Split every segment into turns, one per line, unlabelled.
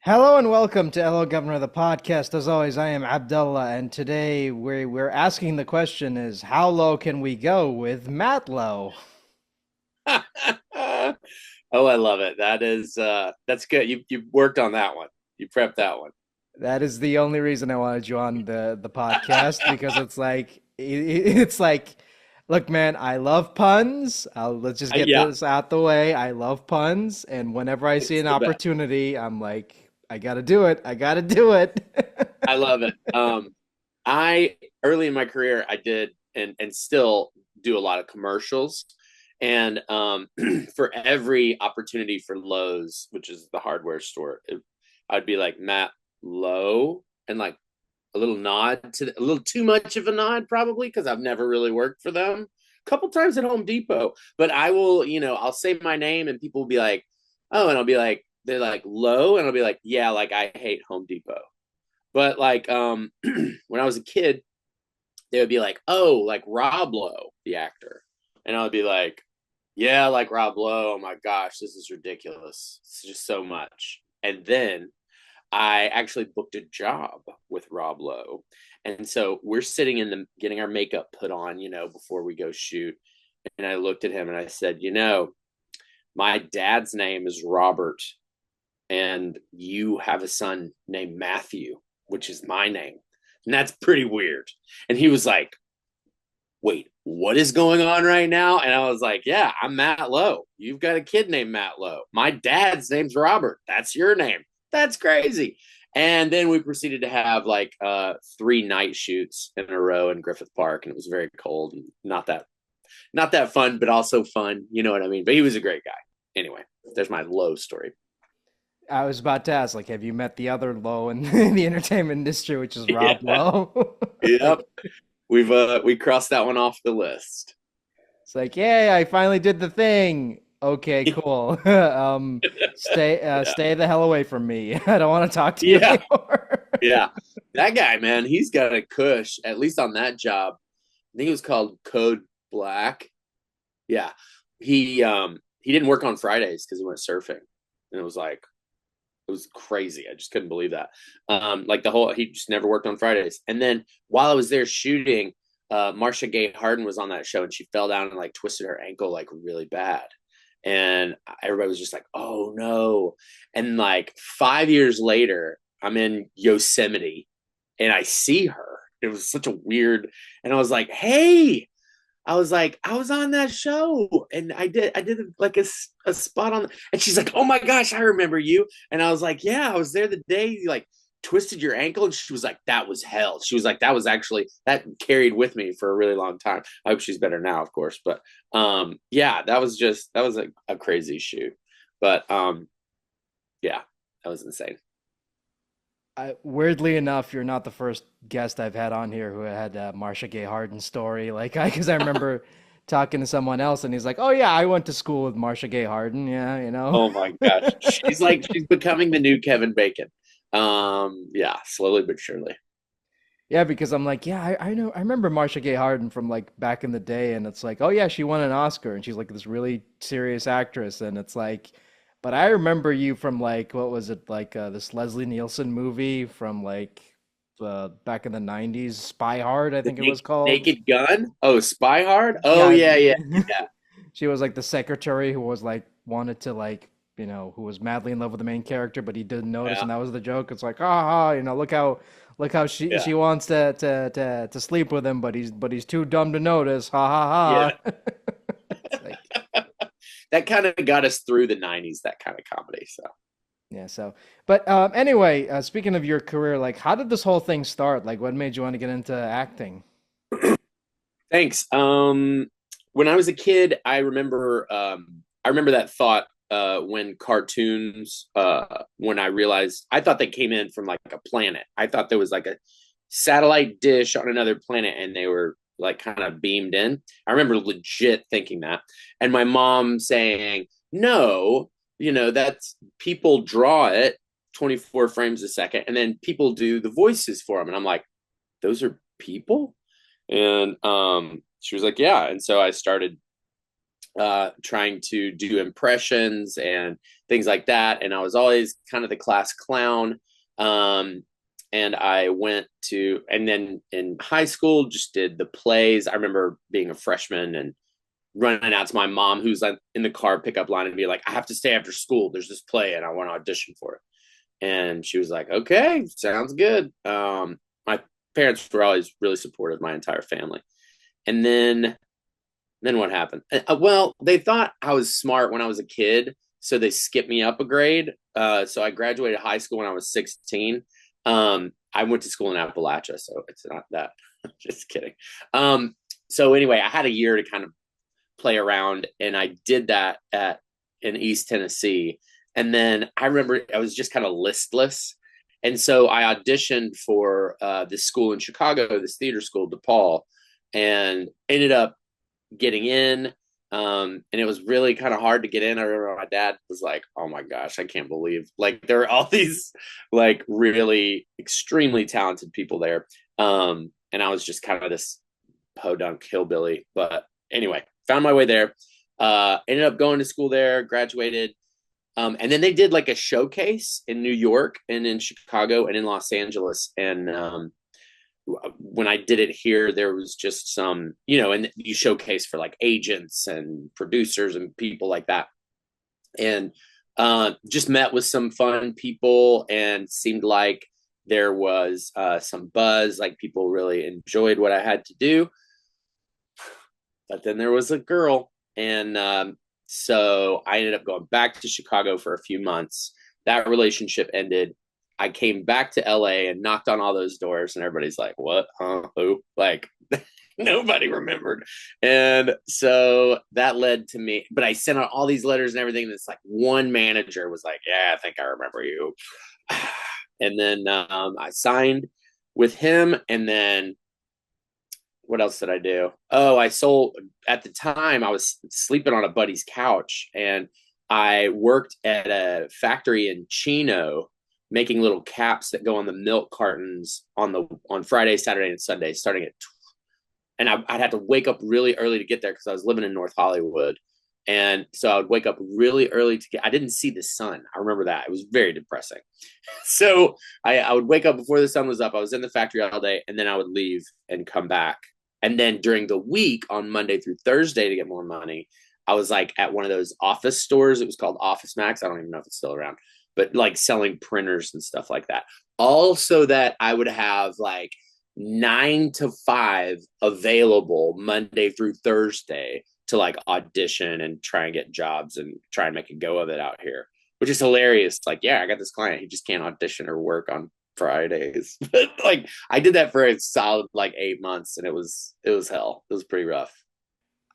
Hello and welcome to Hello Governor, the podcast. As always, I am Abdullah, and today we're asking the question is how low can we go with Matt Lowe?
Oh, I love it. That's good. You worked on that one. You prepped that one.
That is the only reason I wanted you on the podcast because it's like, look, man, I love puns. Let's just get
Yeah,
this out the way. I love puns, and whenever I see
it's
an
the best.
opportunity, I'm like, I gotta do it. I gotta do it.
I love it. I early in my career I did and still do a lot of commercials. And for every opportunity for Lowe's, which is the hardware store, I'd be like Matt Lowe and like a little nod to a little too much of a nod probably because I've never really worked for them. A couple times at Home Depot, but I will, I'll say my name and people will be like, "Oh," and I'll be like, they're like Lowe, and I'll be like, "Yeah, like I hate Home Depot." But like when I was a kid, they would be like, "Oh, like Rob Lowe, the actor," and I would be like, "Yeah, like Rob Lowe. Oh my gosh, this is ridiculous. It's just so much." And then I actually booked a job with Rob Lowe. And so we're sitting in the getting our makeup put on, before we go shoot. And I looked at him and I said, my dad's name is Robert, and you have a son named Matthew, which is my name. And that's pretty weird. And he was like, "Wait, what is going on right now?" And I was like, "Yeah, I'm Matt Lowe. You've got a kid named Matt Lowe. My dad's name's Robert. That's your name. That's crazy." And then we proceeded to have like three night shoots in a row in Griffith Park, and it was very cold and not that fun, but also fun. You know what I mean? But he was a great guy. Anyway, there's my Lowe story.
I was about to ask, like, have you met the other Lowe in, in the entertainment industry, which is Rob
Yeah.
Lowe?
Yep.
Like,
We crossed that one off the list.
it's like, yay, I finally did the thing. Okay, cool.
Yeah.
Stay the hell away from me. I don't want to talk to you
Yeah.
anymore.
Yeah. That guy, man, he's got a cush, at least on that job. I think it was called Code Black. Yeah. He didn't work on Fridays because he went surfing. And it was crazy. I just couldn't believe that. Like he just never worked on Fridays. And then while I was there shooting, Marcia Gay Harden was on that show and she fell down and like twisted her ankle like really bad. And everybody was just like, "Oh no." And like 5 years later, I'm in Yosemite and I see her. It was such a weird, and I was like, "Hey," I was like, "I was on that show and I did like a spot on," and she's like, "Oh my gosh, I remember you." And I was like, "Yeah, I was there the day you like twisted your ankle." And she was like, "That was hell." She was like, "That was actually that carried with me for a really long time." I hope she's better now, of course. But yeah, that was a crazy shoot. But yeah, that was insane.
Weirdly enough, you're not the first guest I've had on here who had a Marcia Gay Harden story. Because I remember talking to someone else, and he's like, "Oh yeah, I went to school with Marcia Gay Harden." Yeah, you know.
Oh my gosh. She's becoming the new Kevin Bacon. Yeah, slowly but surely.
Yeah, because I'm like, yeah, I know, I remember Marcia Gay Harden from like back in the day, and it's like, oh yeah, she won an Oscar, and she's like this really serious actress, and it's like, but I remember you from like, what was it, like this Leslie Nielsen movie from like back in the '90s, Spy Hard, I
The
think it was called.
Naked Gun? Oh, Spy Hard? Oh
Yeah,
yeah, yeah, yeah.
she was like the secretary who was like wanted to like who was madly in love with the main character, but he didn't notice,
Yeah.
and that was the joke. It's like, ah, look how she
Yeah.
wants to sleep with him, but he's too dumb to notice. Ha
Yeah.
ha ha. It's like,
That kind of got us through the 90s, that kind of comedy. So
yeah. So, but anyway, speaking of your career, like, how did this whole thing start? Like, what made you want to get into acting?
thanks. When I was a kid, I remember that thought when cartoons when I realized I thought they came in from like a planet. I thought there was like a satellite dish on another planet and they were like kind of beamed in. I remember legit thinking that. And my mom saying, "No, that's people draw it 24 frames a second and then people do the voices for them." And I'm like, "Those are people?" And she was like, "Yeah." And so I started trying to do impressions and things like that. And I was always kind of the class clown. And I went to, and then in high school, just did the plays. I remember being a freshman and running out to my mom, who's in the car pickup line, and be like, I have to stay after school. There's this play and I want to audition for it. And she was like, okay, sounds good. My parents were always really supportive, my entire family. And then what happened? Well, they thought I was smart when I was a kid, so they skipped me up a grade. So I graduated high school when I was 16. I went to school in Appalachia, so it's not that. Just kidding. So anyway, I had a year to kind of play around, and I did that in East Tennessee. And then I remember I was just kind of listless. And so I auditioned for this school in Chicago, this theater school, DePaul, and ended up getting in. And it was really kind of hard to get in. I remember my dad was like, oh my gosh, I can't believe like there are all these like really extremely talented people there. And I was just kind of this podunk hillbilly. But anyway, found my way there. Ended up going to school there, graduated. And then they did like a showcase in New York and in Chicago and in Los Angeles. And when I did it here, there was just some, and you showcase for like agents and producers and people like that. And just met with some fun people, and seemed like there was some buzz, like people really enjoyed what I had to do. But then there was a girl, and so I ended up going back to Chicago for a few months. That relationship ended. I came back to LA and knocked on all those doors, and everybody's like, what? Huh? Who? Like, nobody remembered. And so that led to me, but I sent out all these letters and everything. And it's like one manager was like, yeah, I think I remember you. And then I signed with him. And then what else did I do? Oh, I sold, at the time I was sleeping on a buddy's couch, and I worked at a factory in Chino making little caps that go on the milk cartons on Friday, Saturday, and Sunday, starting at and I'd have to wake up really early to get there because I was living in North Hollywood. And so I would wake up really early to I didn't see the sun. I remember that. It was very depressing. So I would wake up before the sun was up. I was in the factory all day, and then I would leave and come back. And then during the week on Monday through Thursday to get more money, I was like at one of those office stores. It was called Office Max. I don't even know if it's still around, but like selling printers and stuff like that. Also that I would have like 9 to 5 available Monday through Thursday to like audition and try and get jobs and try and make a go of it out here, which is hilarious. Like, yeah, I got this client. He just can't audition or work on Fridays. But like I did that for a solid like 8 months, and it was hell. It was pretty rough.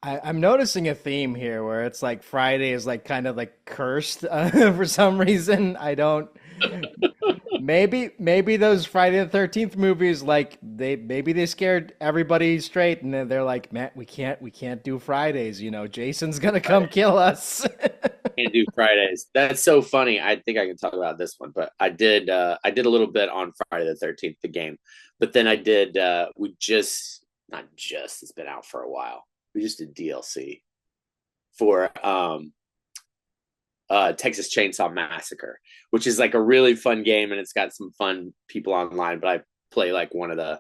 I'm noticing a theme here where it's like Friday is like kind of like cursed for some reason. I don't. Maybe those Friday the 13th movies, like they scared everybody straight, and then they're like, man, we can't do Fridays. Jason's gonna come kill us.
Can't do Fridays. That's so funny. I think I can talk about this one, but I did a little bit on Friday the 13th, the game. But then I did we just not just it's been out for a while. We just did DLC for Texas Chainsaw Massacre, which is like a really fun game, and it's got some fun people online. But I play like one of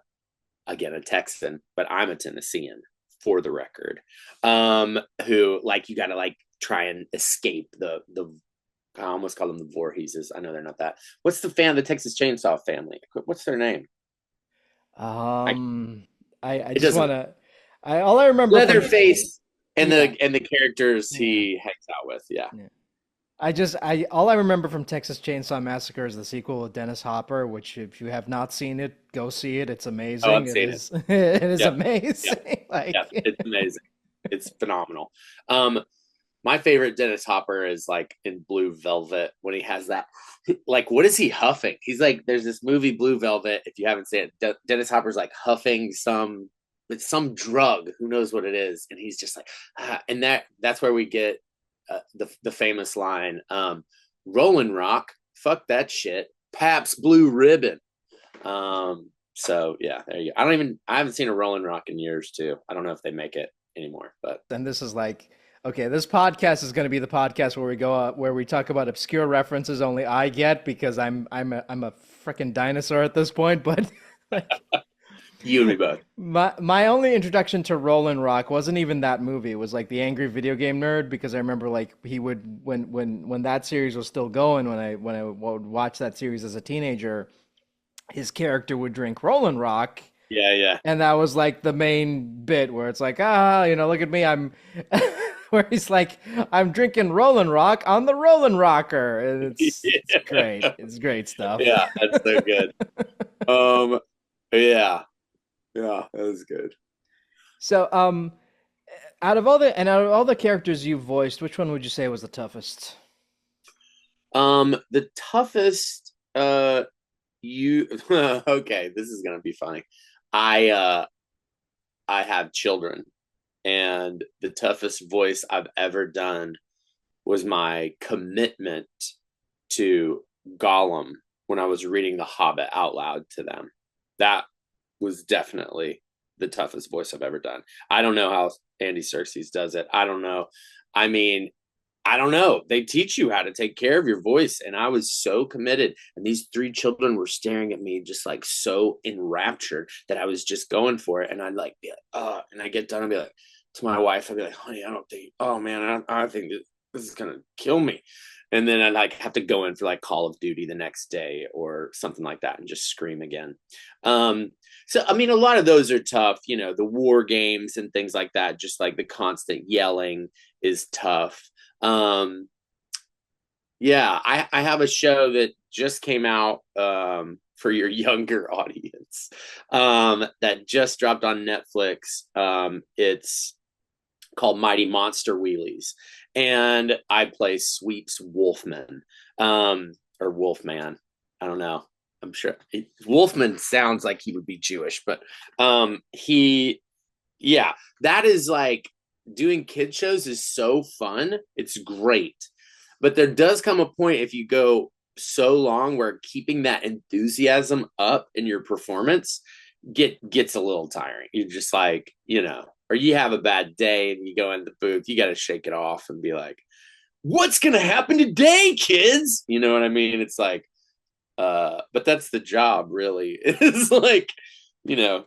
again, a Texan, but I'm a Tennessean for the record. Who like you got to like try and escape the I almost call them the Voorheeses. I know they're not that. What's the Texas Chainsaw family? What's their name? I
Um, I
it
just
doesn't
wanna. All I remember from
Leatherface and
yeah,
the characters
yeah,
he hangs out with. Yeah.
yeah. I all I remember from Texas Chainsaw Massacre is the sequel with Dennis Hopper, which if you have not seen it, go see it. It's
Oh,
amazing.
I've
It
seen it.
is it is
Yep. Yep.
amazing.
Yep.
Like
It's amazing. It's phenomenal. Um, my favorite Dennis Hopper is like in Blue Velvet when he has that. Like, what is he huffing? He's like, there's this movie Blue Velvet. If you haven't seen it, Dennis Hopper's like huffing some drug. Who knows what it is? And he's just like, and that's where we get the famous line, Rolling Rock, fuck that shit. Pabst Blue Ribbon. So yeah, there you go. I haven't seen a Rolling Rock in years too. I don't know if they make it anymore, but
and this is like Okay, this podcast is going to be the podcast where we go where we talk about obscure references only I get because I'm a freaking dinosaur at this point. But like
You and me both.
my only introduction to Roland Rock wasn't even that movie. It was like the Angry Video Game Nerd because I remember like he would when that series was still going when I would watch that series as a teenager, his character would drink Roland Rock.
Yeah, yeah.
And that was like the main bit where it's like, look at me, I'm where he's like, I'm drinking Rollin' Rock on the Rollin' Rocker. And it's great.
Yeah.
It's great stuff.
Yeah, that's so good. Um, yeah, yeah, that was good.
So, out of all the characters you voiced, which one would you say was the toughest?
The toughest, you, okay, this is gonna be funny. I, uh, I have children, and the toughest voice I've ever done was my commitment to Gollum when I was reading The Hobbit out loud to them. That was definitely the toughest voice I've ever done. I don't know how Andy Serkis does it. I don't know. I mean, I don't know. They teach you how to take care of your voice. And I was so committed. And these three children were staring at me just like so enraptured that I was just going for it. And I'd like be like, oh, and I get done and be like to my wife, I'd be like, honey, I don't think, oh man, I think this is gonna kill me. And then I'd like have to go in for like Call of Duty the next day or something like that and just scream again. Um, so I mean, a lot of those are tough, the war games and things like that, just like the constant yelling is tough. um yeah, I have a show that just came out, for your younger audience, that just dropped on Netflix. It's called Mighty MonsterWheelies, and I play Sweeps Wolfman, or Wolfman. I don't know. I'm sure Wolfman sounds like he would be Jewish, but he, yeah, that is like doing kid shows is so fun. It's great, but there does come a point if you go so long where keeping that enthusiasm up in your performance gets a little tiring. You're just like, or you have a bad day and you go in the booth, you got to shake it off and be like, what's going to happen today, kids? You know what I mean? It's like, but that's the job, really. It's like, you know,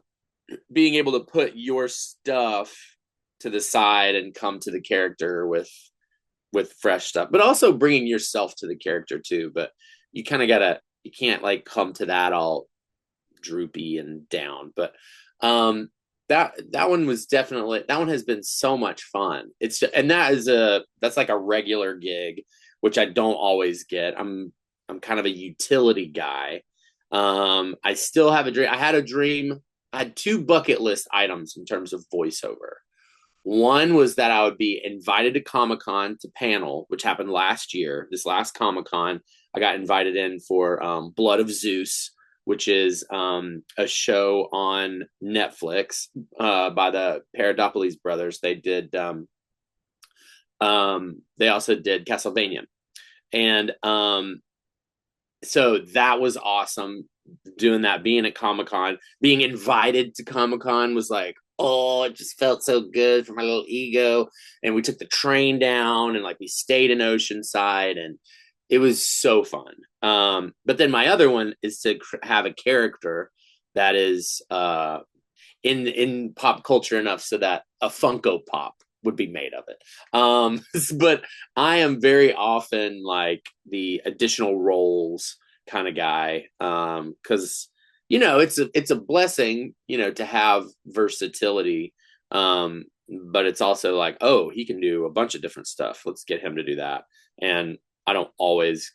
being able to put your stuff to the side and come to the character with fresh stuff, but also bringing yourself to the character too. But you kind of gotta, you can't like come to that all droopy and down. But that one was definitely, that one has been so much fun. And that's like a regular gig, which I don't always get. I'm kind of a utility guy. I still have a dream. I had two bucket list items in terms of voiceover. One was that I would be invited to Comic-Con to panel, which happened last year. This last Comic-Con, I got invited in for Blood of Zeus, which is a show on Netflix by the Paradopoulos brothers. They also did Castlevania. And so that was awesome doing that, being at Comic-Con, being invited to Comic-Con was like, oh, it just felt so good for my little ego. And we took the train down and like we stayed in Oceanside and it was so fun. But then my other one is to have a character that is in pop culture enough so that a Funko Pop would be made of it. But I am very often like the additional roles kind of guy, because it's a blessing, to have versatility. But it's also like, oh, he can do a bunch of different stuff. Let's get him to do that. And I don't always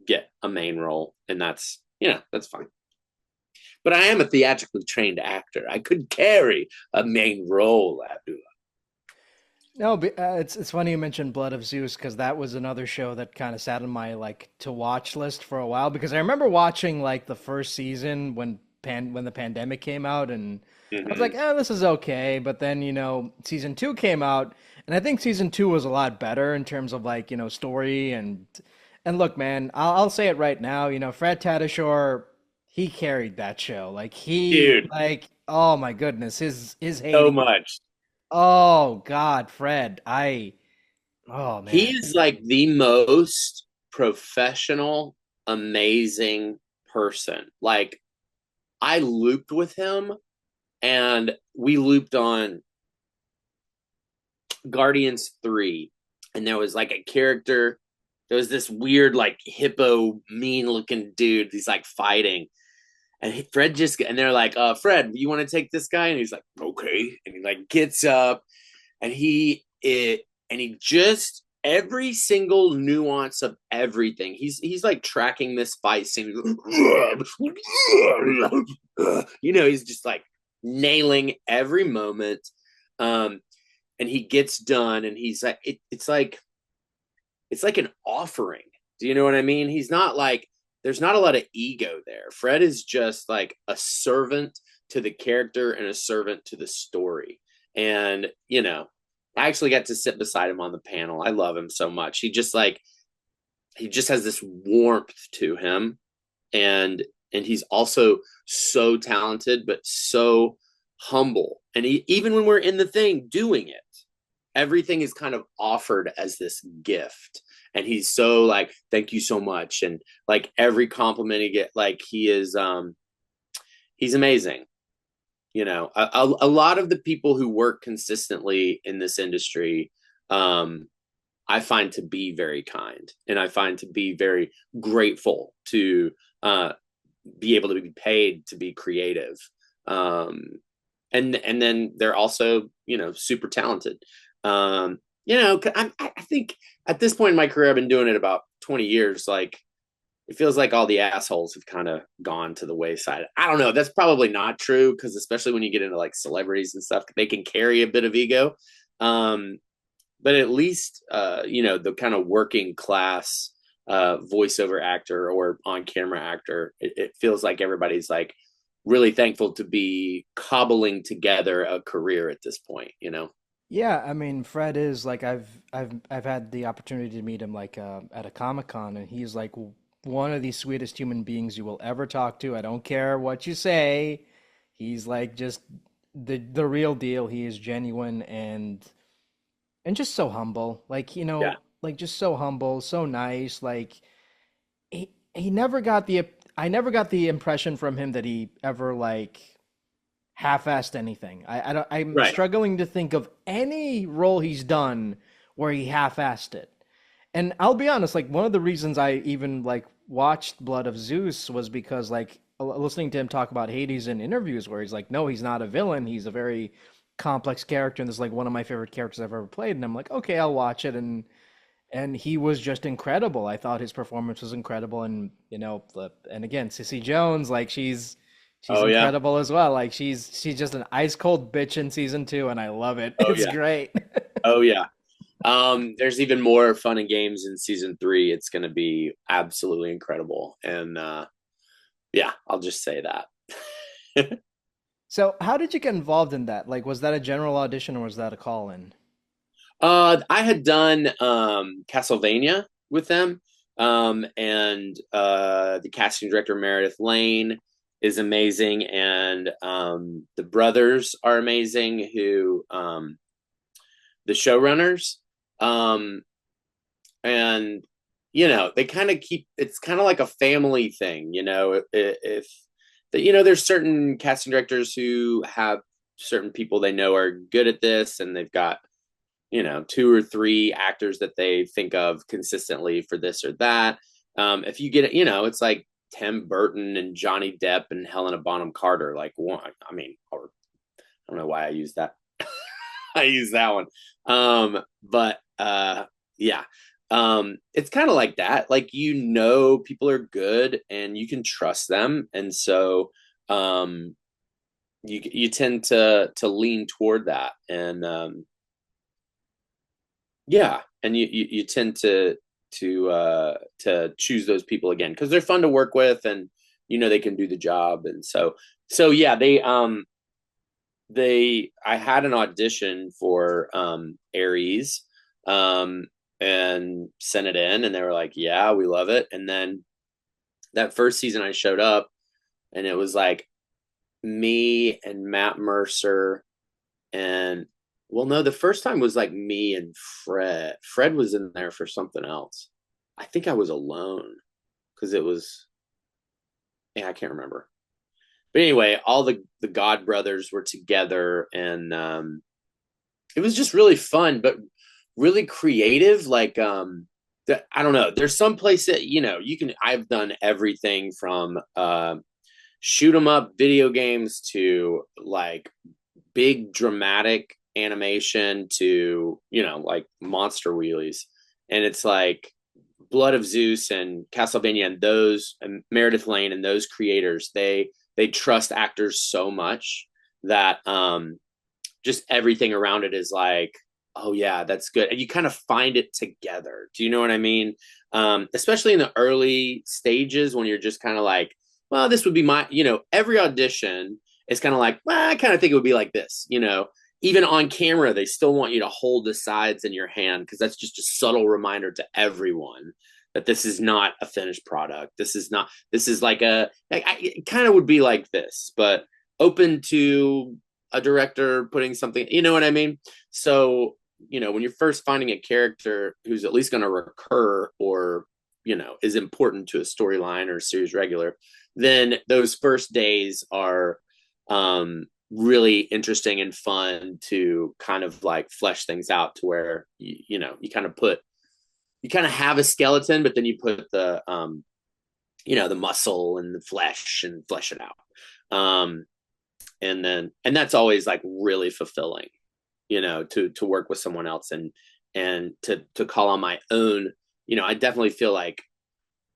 get a main role, and that's fine. But I am a theatrically trained actor. I could carry a main role, Abdullah.
No, but, it's funny you mentioned Blood of Zeus because that was another show that kind of sat on my like to watch list for a while because I remember watching like the first season when the pandemic came out and I was like,
Mm-hmm.
this is okay. But then, season two came out and I think season two was a lot better in terms of like, story and look, man, I'll say it right now, Fred Tatasciore, he carried that show. Like
Dude,
oh my goodness, his
so
Hades.
much.
Oh God, Fred, I Oh
He
man.
is like the most professional, amazing person. Like I looped with him and we looped on Guardians 3, and there was like a character. There was this weird, like hippo, mean looking dude. He's like fighting, and Fred just and they're like, Fred, you want to take this guy? And he's like, okay, and he like gets up, and he just every single nuance of everything. He's like tracking this fight scene. He's just like nailing every moment. Um, and he gets done and he's like it's like an offering. Do you know what I mean? He's not like there's not a lot of ego there. Fred is just like a servant to the character and a servant to the story. And I actually got to sit beside him on the panel. I love him so much. He just has this warmth to him, and he's also so talented but so humble. And even when we're in the thing doing it, everything is kind of offered as this gift, and he's so like, thank you so much, and like every compliment he get, like he's amazing. A lot of the people who work consistently in this industry, um I find to be very kind, and I find to be very grateful to uh be able to be paid to be creative. um and then they're also super talented. I think at this point in my career, I've been doing it about 20 years. Like it feels like all the assholes have kind of gone to the wayside. I don't know. That's probably not true, because especially when you get into like celebrities and stuff, they can carry a bit of ego. Um, but at least, the kind of working class voiceover actor or on camera actor, it feels like everybody's like really thankful to be cobbling together a career at this point.
Yeah, I mean, Fred is like I've had the opportunity to meet him like at a Comic-Con, and he's like one of the sweetest human beings you will ever talk to. I don't care what you say. He's like just the real deal. He is genuine and just so humble. Like,
Yeah.
like just so humble, so nice. Like he never got the I never got the impression from him that he ever like half-assed anything. I don't, I'm
Right.
struggling to think of any role he's done where he half-assed it. And I'll be honest, like one of the reasons I even like watched Blood of Zeus was because like listening to him talk about Hades in interviews where he's like, no, he's not a villain. He's a very complex character, and this is like one of my favorite characters I've ever played. And I'm like, okay, I'll watch it. And he was just incredible. I thought his performance was incredible, and and again, Sissy Jones, like she's
Oh yeah.
incredible as well. Like she's just an ice cold bitch in season 2, and I love it.
Oh
It's
yeah.
great.
Oh yeah. There's even more fun and games in season 3. It's going to be absolutely incredible, and yeah, I'll just say that.
So, how did you get involved in that? Like, was that a general audition or was that a call in?
I had done Castlevania with them, and the casting director Meredith Lane is amazing, and the brothers are amazing. Who the showrunners, um, and they kind of keep it's kind of like a family thing. If there's certain casting directors who have certain people they know are good at this, and they've got two or three actors that they think of consistently for this or that. If you get it, it's like Tim Burton and Johnny Depp and Helena Bonham Carter. Like one, I mean, or I don't know why I use that. I use that one. But yeah. It's kind of like that. Like people are good and you can trust them, and so you tend to lean toward that, and yeah, and you tend to choose those people again because they're fun to work with, and they can do the job. And so yeah, they I had an audition for Aries, um and sent it in, and they were like, yeah, we love it. And then that first season I showed up, and it was like me and Matt Mercer and Well, no, the first time was like me and Fred. Fred was in there for something else. I think I was alone because it was, yeah, I can't remember. But anyway, all the God brothers were together, and it was just really fun, but really creative. Like, I don't know. There's some place that you can. I've done everything from shoot 'em up video games to like big dramatic animation to like monster wheelies, and it's like Blood of Zeus and Castlevania and those and Meredith Lane and those creators, they trust actors so much that just everything around it is like, oh yeah, that's good, and you kind of find it together. Do you know what I mean? Especially in the early stages when you're just kind of like, well, this would be my, every audition is kind of like, well, I kind of think it would be like this. Even on camera, they still want you to hold the sides in your hand because that's just a subtle reminder to everyone that this is not a finished product. This is not. This is like it kind of would be like this, but open to a director putting something. You know what I mean? So when you're first finding a character who's at least going to recur or is important to a storyline or a series regular, then those first days are really interesting and fun to kind of like flesh things out to where you kind of have a skeleton, but then you put the muscle and the flesh and flesh it out. And that's always like really fulfilling, to work with someone else and to call on my own. I definitely feel like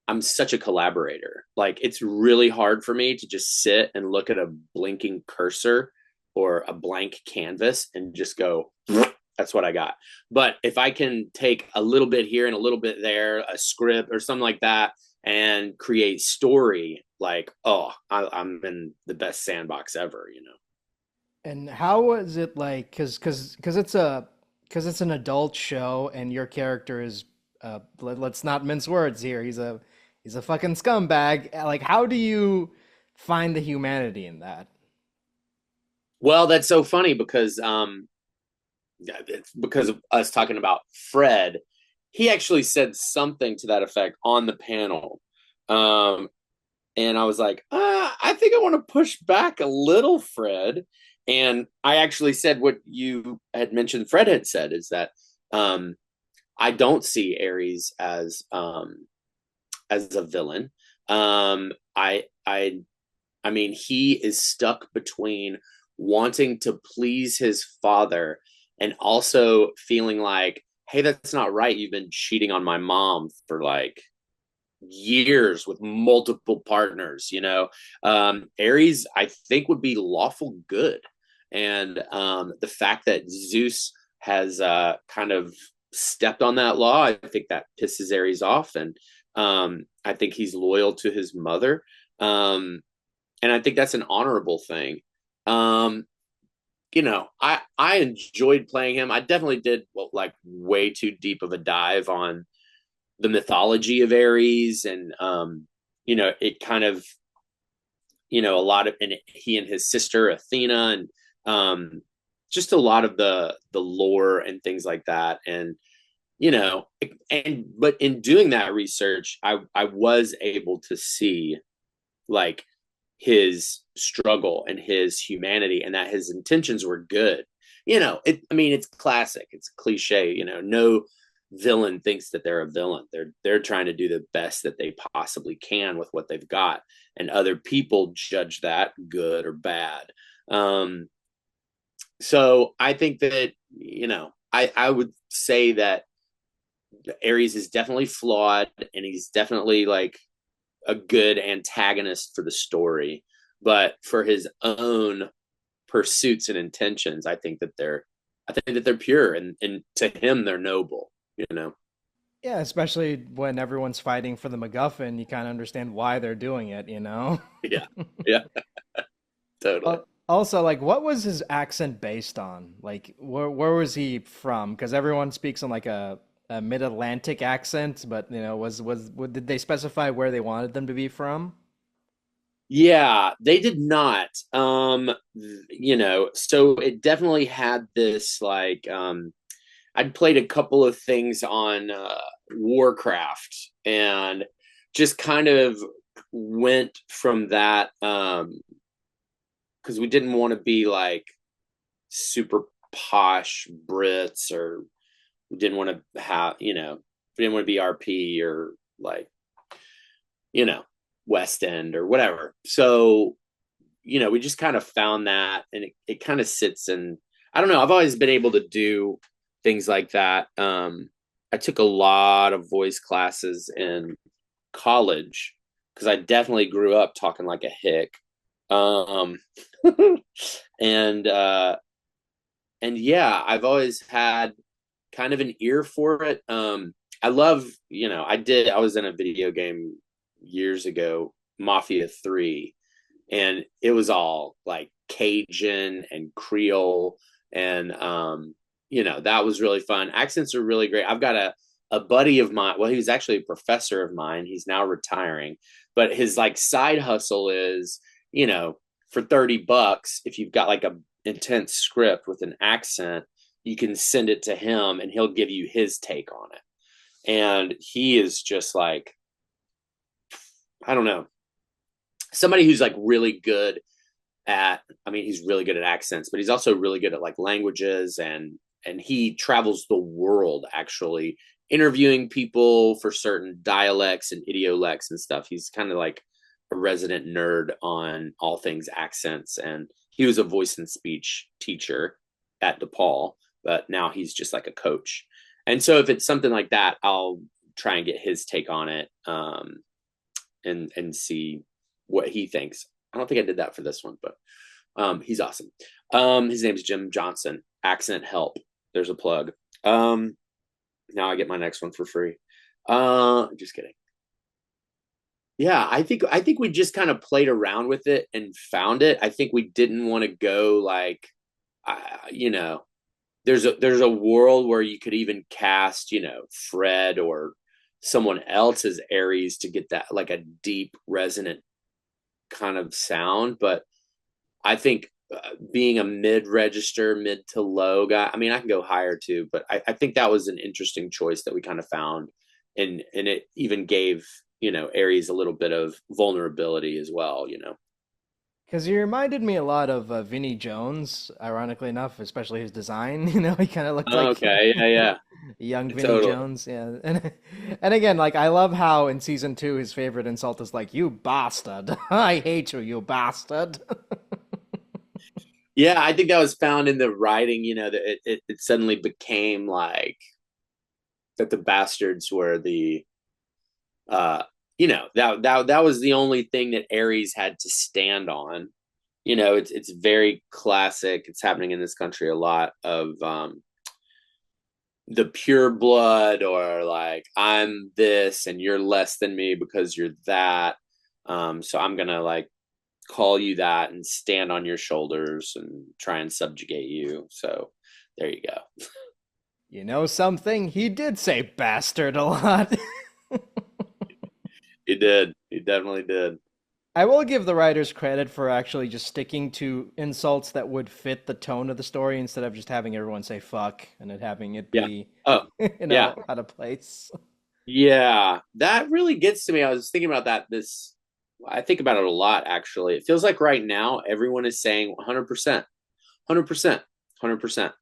I'm such a collaborator. Like it's really hard for me to just sit and look at a blinking cursor or a blank canvas and just go, that's what I got. But if I can take a little bit here and a little bit there, a script or something like that, and create story, like, oh, I'm in the best sandbox ever.
And how was it like? Because it's an adult show, and your character is let's not mince words here. He's a fucking scumbag. Like, how do you find the humanity in that?
Well, that's so funny because it's because of us talking about Fred. He actually said something to that effect on the panel. Um, and I was like, I think I want to push back a little, Fred. And I actually said what you had mentioned Fred had said is that I don't see Ares as a villain. I mean, he is stuck between wanting to please his father and also feeling like, hey, that's not right. You've been cheating on my mom for like years with multiple partners. Ares, I think, would be lawful good. And the fact that Zeus has kind of stepped on that law, I think that pisses Ares off. And I think he's loyal to his mother. And I think that's an honorable thing. Um, I enjoyed playing him. I definitely did like way too deep of a dive on the mythology of Ares, and it kind of a lot of, and he and his sister Athena, and just a lot of the lore and things like that. And but in doing that research, I was able to see like his struggle and his humanity, and that his intentions were good. I mean, it's classic, it's cliche. No villain thinks that they're a villain. They're trying to do the best that they possibly can with what they've got, and other people judge that good or bad. So I think that I would say that Ares is definitely flawed, and he's definitely like a good antagonist for the story, but for his own pursuits and intentions, I think that they're pure, and to him they're noble.
Yeah, especially when everyone's fighting for the MacGuffin, you kind of understand why they're doing it, you know?
Yeah. Yeah, totally.
Also, like, what was his accent based on? Like, where was he from? Because everyone speaks in like a mid-Atlantic accent, but did they specify where they wanted them to be from?
Yeah, they did not. So it definitely had this like I'd played a couple of things on Warcraft and just kind of went from that because we didn't want to be like super posh Brits, or we didn't want to have, we didn't want to be RP or like, you know, West End or whatever. So, we just kind of found that, and it kind of sits in, I don't know, I've always been able to do things like that. I took a lot of voice classes in college because I definitely grew up talking like a hick. Um, and and yeah, I've always had kind of an ear for it. I love, I was in a video game years ago, Mafia 3, and it was all like Cajun and Creole, and that was really fun. Accents are really great. I've got a buddy of mine. Well, he was actually a professor of mine. He's now retiring, but his like side hustle is, for $30, if you've got like a intense script with an accent, you can send it to him and he'll give you his take on it. And he is just like, I don't know, somebody who's like really good I mean, he's really good at accents, but he's also really good at like languages, and he travels the world actually interviewing people for certain dialects and idiolects and stuff. He's kind of like a resident nerd on all things accents, and he was a voice and speech teacher at DePaul, but now he's just like a coach. And so if it's something like that, I'll try and get his take on it, and see what he thinks. I don't think I did that for this one, but he's awesome. His name's Jim Johnson. Accent Help. There's a plug. Now I get my next one for free. Just kidding. Yeah, I think we just kind of played around with it and found it. I think we didn't want to go like, you know, there's a world where you could even cast, Fred or someone else as Ares to get that like a deep resonant kind of sound. But I think being a mid-register, mid to low guy, I mean, I can go higher too, but I think that was an interesting choice that we kind of found, and it even gave Aries a little bit of vulnerability as well.
Because he reminded me a lot of Vinnie Jones, ironically enough, especially his design. He kind of looked like
Okay, yeah,
young
yeah,
Vinnie
totally.
Jones. Yeah, and again, like I love how in season two his favorite insult is like "you bastard." I hate you, you bastard.
Yeah, I think that was found in the writing. That it suddenly became like that the bastards were the that was the only thing that Aries had to stand on. It's very classic. It's happening in this country a lot of the pure blood, or like I'm this and you're less than me because you're that. So I'm gonna like call you that and stand on your shoulders and try and subjugate you. So there you go.
You know something? He did say bastard a lot.
He did. He definitely did.
I will give the writers credit for actually just sticking to insults that would fit the tone of the story instead of just having everyone say fuck and then having it
Yeah.
be,
Oh, yeah.
out of place.
Yeah. That really gets to me. I was thinking about that I think about it a lot actually. It feels like right now everyone is saying 100%, 100%, 100%.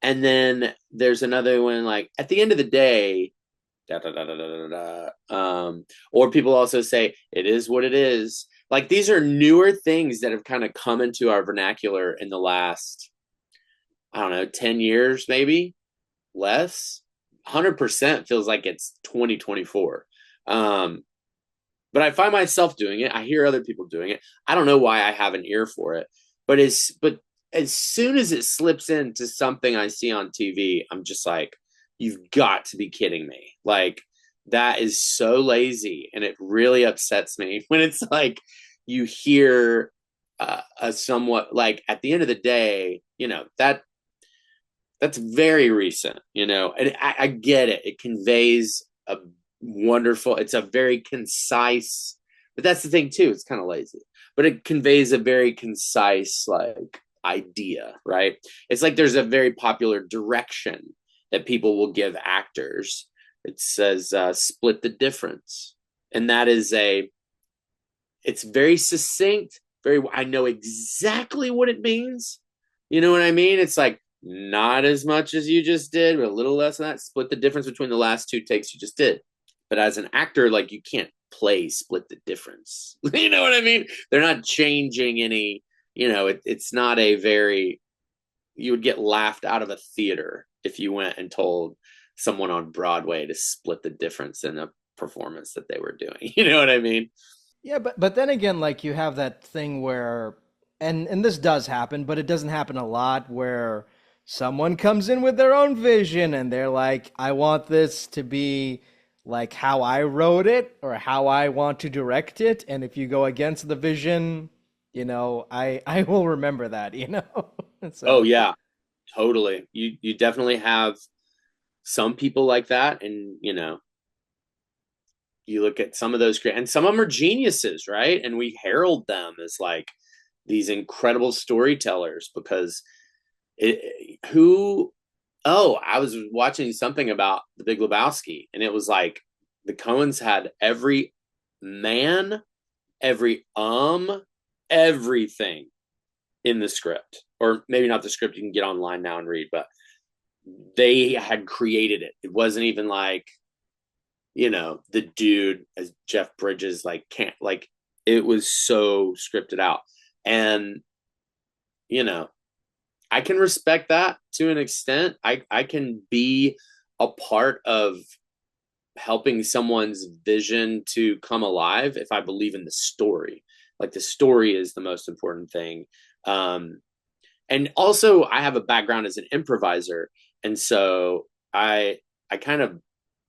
And then there's another one like at the end of the day, da, da, da, da, da, da, da. Or people also say it is what it is. Like these are newer things that have kind of come into our vernacular in the last, I don't know, 10 years, maybe less. 100% feels like it's 2024. Um, but I find myself doing it. I hear other people doing it. I don't know why I have an ear for it, but as soon as it slips into something I see on TV, I'm just like, you've got to be kidding me. Like that is so lazy, and it really upsets me when it's like you hear a somewhat like at the end of the day, that's very recent, and I get it. It conveys a wonderful, it's a very concise, but that's the thing too. It's kind of lazy, but it conveys a very concise like idea, right? It's like there's a very popular direction that people will give actors. It says split the difference, and that is a it's very succinct, very I know exactly what it means. You know what I mean? It's like not as much as you just did, but a little less than that. Split the difference between the last two takes you just did. But as an actor, like you can't play split the difference. You know what I mean? They're not changing any, it's not a very you would get laughed out of a theater if you went and told someone on Broadway to split the difference in a performance that they were doing. You know what I mean?
Yeah, but then again, like you have that thing where, and this does happen, but it doesn't happen a lot, where someone comes in with their own vision and they're like, I want this to be like how I wrote it or how I want to direct it, and if you go against the vision, I will remember that, you know?
Oh
So,
yeah, totally. You definitely have some people like that, and you look at some of those and some of them are geniuses, right? And we herald them as like these incredible storytellers because who oh, I was watching something about the Big Lebowski, and it was like the Coens had every man, every everything in the script, or maybe not the script. You can get online now and read, but they had created it. It wasn't even like the dude as Jeff Bridges like can't like it was so scripted out, and you know I can respect that to an extent. I can be a part of helping someone's vision to come alive if I believe in the story. Like the story is the most important thing. And also I have a background as an improviser, and so I kind of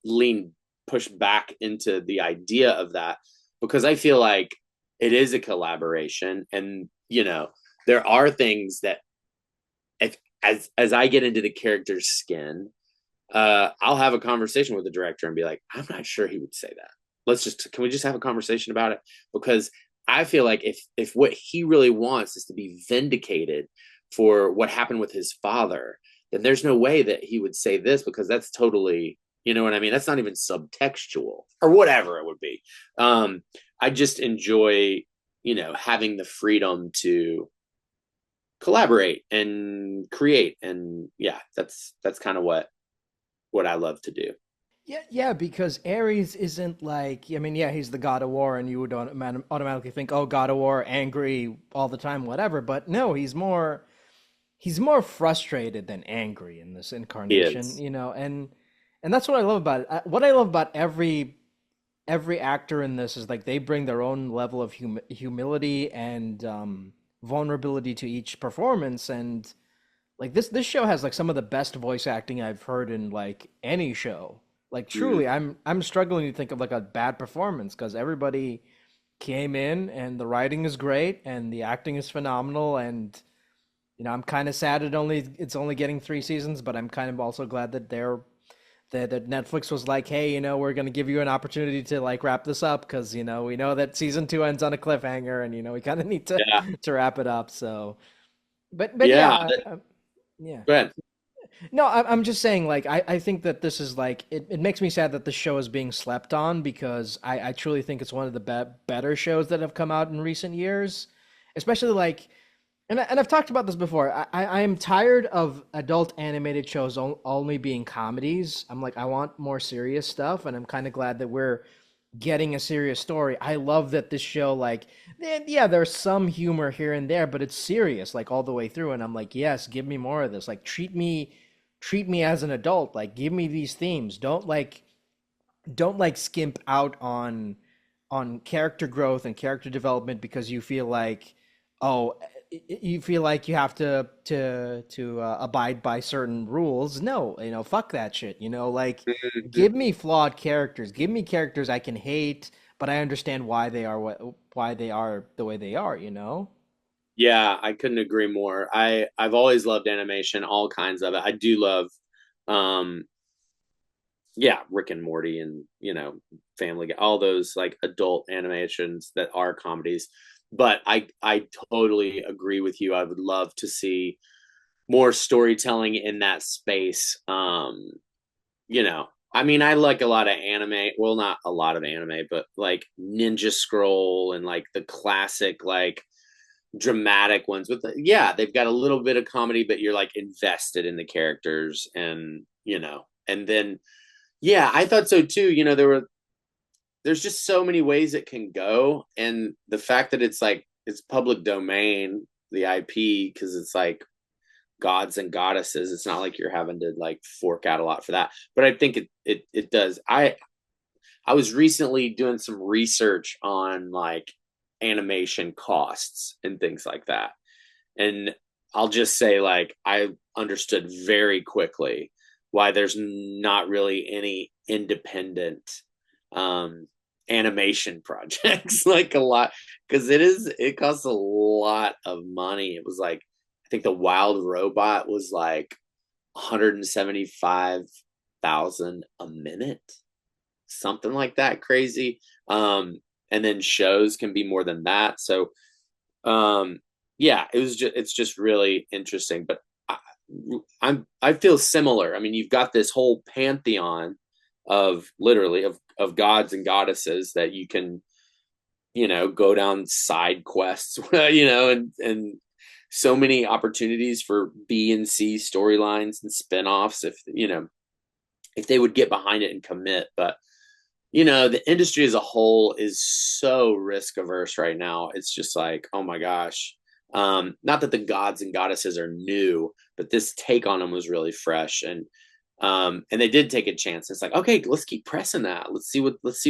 lean push back into the idea of that because I feel like it is a collaboration, and there are things that if as I get into the character's skin, I'll have a conversation with the director and be like, I'm not sure he would say that. Can we just have a conversation about it? Because I feel like if what he really wants is to be vindicated for what happened with his father, then there's no way that he would say this because that's totally, you know what I mean? That's not even subtextual or whatever it would be. I just enjoy, having the freedom to collaborate and create. And yeah, that's kind of what I love to do.
yeah, because Ares isn't like, I mean, yeah, he's the god of war, and you would automatically think, oh, god of war, angry all the time, whatever. But no, he's more frustrated than angry in this
He
incarnation,
is.
and that's what I love about it. What I love about every actor in this is like they bring their own level of humility and vulnerability to each performance, and like this show has like some of the best voice acting I've heard in like any show. Like
Mm.
truly, I'm struggling to think of like a bad performance because everybody came in and the writing is great and the acting is phenomenal, and I'm kind of sad it's only getting 3 seasons, but I'm kind of also glad that that Netflix was like, hey, we're gonna give you an opportunity to like wrap this up because we know that season 2 ends on a cliffhanger, and we kind of need to
Yeah.
to wrap it up. So, but
Yeah.
yeah, yeah.
Go ahead.
No, I'm just saying, like, I think that this is like, it makes me sad that the show is being slept on because I truly think it's one of the better shows that have come out in recent years. Especially like, and I've talked about this before. I am tired of adult animated shows only being comedies. I'm like, I want more serious stuff, and I'm kind of glad that we're getting a serious story. I love that this show, like, yeah, there's some humor here and there, but it's serious, like, all the way through. And I'm like, yes, give me more of this. Like, treat me as an adult. Like, give me these themes. Don't like skimp out on character growth and character development because you feel like, oh, you feel like you have to abide by certain rules. No, fuck that shit. Like, give me flawed characters. Give me characters I can hate, but I understand why they are the way they are.
Yeah, I couldn't agree more. I've always loved animation, all kinds of it. I do love um yeah, Rick and Morty and Family Guy, all those like adult animations that are comedies. But I totally agree with you. I would love to see more storytelling in that space. You know, I mean, I like a lot of anime. Well, not a lot of anime, but like Ninja Scroll and like the classic like dramatic ones with yeah, they've got a little bit of comedy, but you're like invested in the characters and and then yeah, I thought so too. There's just so many ways it can go, and the fact that it's public domain, the IP, because it's like gods and goddesses. It's not like you're having to like fork out a lot for that. But I think it does. I was recently doing some research on like animation costs and things like that. And I'll just say like I understood very quickly why there's not really any independent um animation projects like a lot because it costs a lot of money. It was like I think the Wild Robot was like 175,000 a minute, something like that, crazy. And then shows can be more than that. So um yeah, it's just really interesting. But I feel similar. I mean, you've got this whole pantheon of literally of gods and goddesses that you can go down side quests and so many opportunities for B and C storylines and spinoffs if they would get behind it and commit. But the industry as a whole is so risk averse right now. It's just like, oh my gosh. Not that the gods and goddesses are new, but this take on them was really fresh. And they did take a chance. It's like, okay, let's keep pressing that. Let's see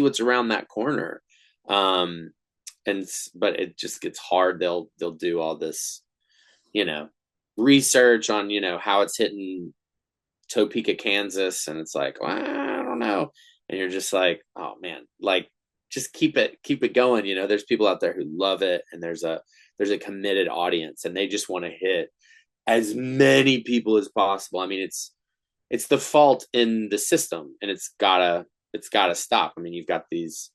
what's around that corner. Um, but it just gets hard. They'll do all this, you know, research on, how it's hitting Topeka, Kansas, and it's like, well, I don't know. And you're just like, oh man, like just keep it going. There's people out there who love it, and there's a committed audience, and they just want to hit as many people as possible. I mean, it's the fault in the system, and it's gotta stop. I mean, you've got these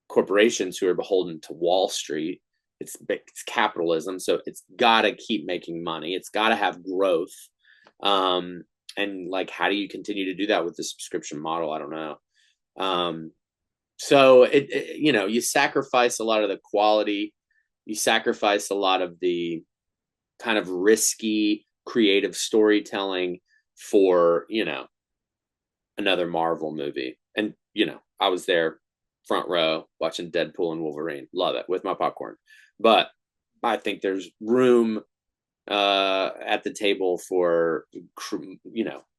corporations who are beholden to Wall Street. It's capitalism, so it's gotta keep making money. It's gotta have growth. And like, how do you continue to do that with the subscription model? I don't know. Um, so you sacrifice a lot of the quality, you sacrifice a lot of the kind of risky creative storytelling for another Marvel movie. And I was there front row watching Deadpool and Wolverine. Love it with my popcorn. But I think there's room at the table for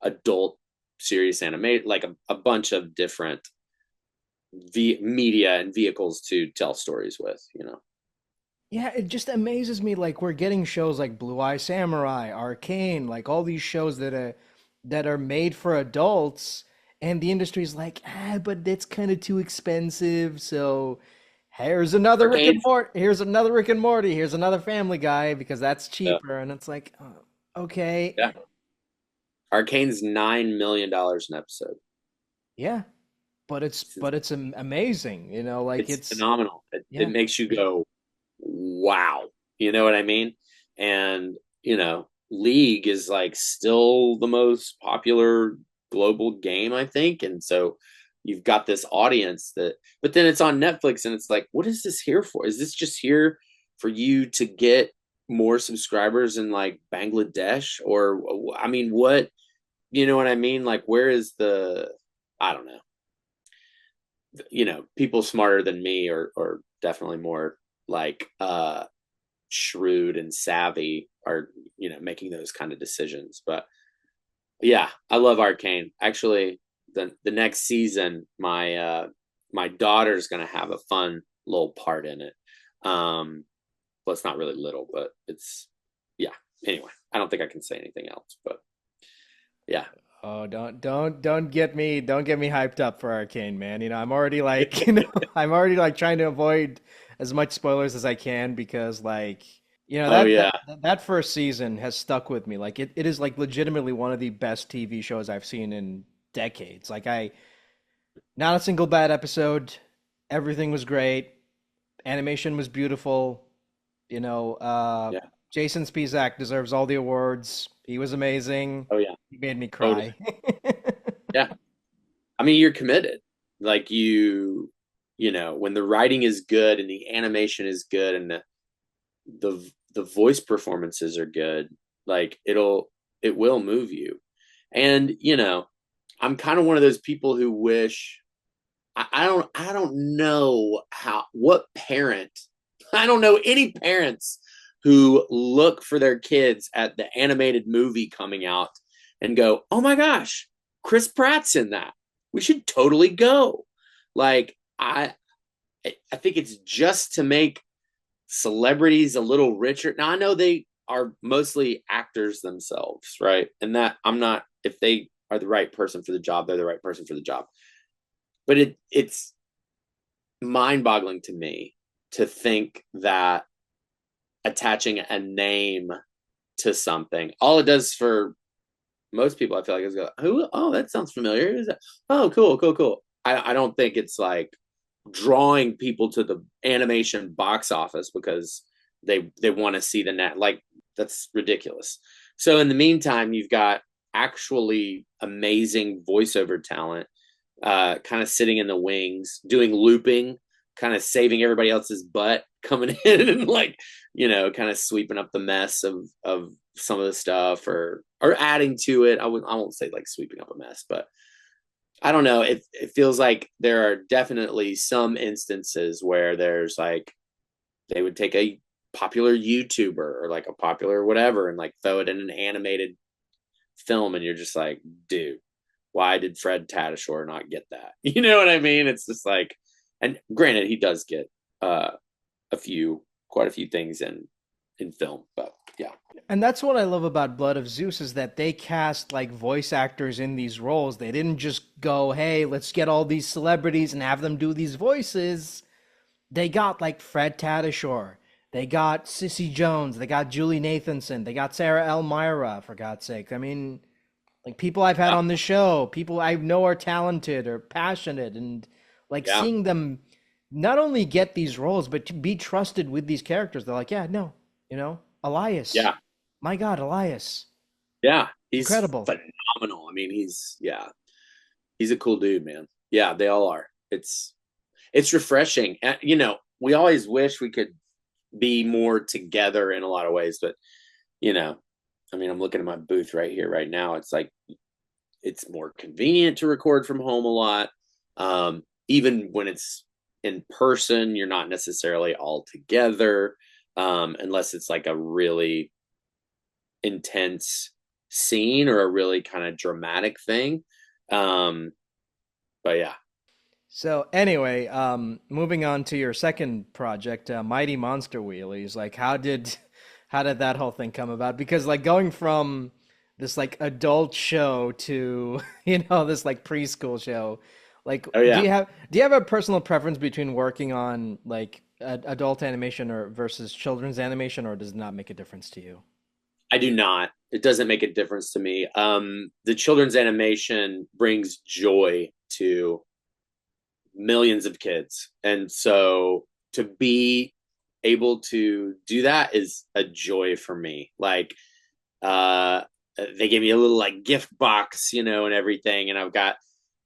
adult serious anime, like a bunch of different media and vehicles to tell stories with.
Yeah, it just amazes me. Like we're getting shows like Blue Eye Samurai, Arcane, like all these shows that are made for adults, and the industry's like, but it's kind of too expensive. So here's another Rick and
Arcane.
Morty. Here's another Rick and Morty. Here's another Family Guy because that's
Yeah.
cheaper. And it's like, okay,
Yeah. Arcane's $9 million an episode.
yeah, but it's amazing. Like
It's
it's
phenomenal. It
yeah.
makes you go, wow. You know what I mean? And League is like still the most popular global game, I think. And so you've got this audience but then it's on Netflix, and it's like, what is this here for? Is this just here for you to get more subscribers in like Bangladesh? Or, I mean, what, you know what I mean? Like, where is I don't know, people smarter than me or definitely more like shrewd and savvy are making those kind of decisions. But yeah, I love Arcane. Actually, the next season, my daughter's gonna have a fun little part in it. Well, it's not really little, but it's yeah. Anyway, I don't think I can say anything else, but yeah.
Oh, don't get me hyped up for Arcane, man. I'm already like, I'm already like trying to avoid as much spoilers as I can because like,
Oh
that
yeah.
that first season has stuck with me. Like it is like legitimately one of the best TV shows I've seen in decades. Like I not a single bad episode. Everything was great. Animation was beautiful. You know,
Yeah.
Jason Spizak deserves all the awards. He was amazing.
Oh yeah.
He made me
Totally.
cry.
Yeah. I mean, you're committed. Like you know, when the writing is good and the animation is good and the voice performances are good, like it will move you. And you know, I'm kind of one of those people who wish I don't know how what parent I don't know any parents who look for their kids at the animated movie coming out and go, "Oh my gosh, Chris Pratt's in that. We should totally go." Like I think it's just to make celebrities a little richer. Now I know they are mostly actors themselves, right? And that I'm not if they are the right person for the job, they're the right person for the job. But it's mind-boggling to me to think that attaching a name to something, all it does for most people, I feel like, is go, "Who? Oh, that sounds familiar. Who's that? Oh, cool, cool, cool." I don't think it's like drawing people to the animation box office because they want to see the net. Like that's ridiculous. So in the meantime, you've got actually amazing voiceover talent, kind of sitting in the wings, doing looping, kind of saving everybody else's butt, coming in and like, you know, kind of sweeping up the mess of some of the stuff or adding to it. I won't say like sweeping up a mess, but I don't know. It feels like there are definitely some instances where there's like they would take a popular YouTuber or like a popular whatever and like throw it in an animated film, and you're just like, dude, why did Fred Tatasciore not get that? You know what I mean? It's just like, and granted, he does get quite a few things in film, but yeah,
And that's what I love about Blood of Zeus is that they cast like voice actors in these roles. They didn't just go, "Hey, let's get all these celebrities and have them do these voices." They got like Fred Tatasciore. They got Sissy Jones. They got Julie Nathanson. They got Sarah Elmira, for God's sake. I mean, like people I've had
yeah,
on the show, people I know are talented or passionate, and like
yeah,
seeing them not only get these roles, but to be trusted with these characters. They're like, yeah, no, Elias.
yeah,
My God, Elias.
yeah. He's
Incredible.
phenomenal. I mean, he's a cool dude, man. Yeah, they all are. It's refreshing. You know, we always wish we could be more together in a lot of ways, but you know, I mean, I'm looking at my booth right here, right now. It's like it's more convenient to record from home a lot. Even when it's in person, you're not necessarily all together, unless it's like a really intense scene or a really kind of dramatic thing. Um, but yeah,
So anyway, moving on to your second project, Mighty MonsterWheelies. Like, how did that whole thing come about? Because like going from this like adult show to this like preschool show, like
oh yeah,
do you have a personal preference between working on like adult animation or versus children's animation, or does it not make a difference to you?
I do not. It doesn't make a difference to me. The children's animation brings joy to millions of kids. And so to be able to do that is a joy for me. Like uh they gave me a little like gift box, you know, and everything. And I've got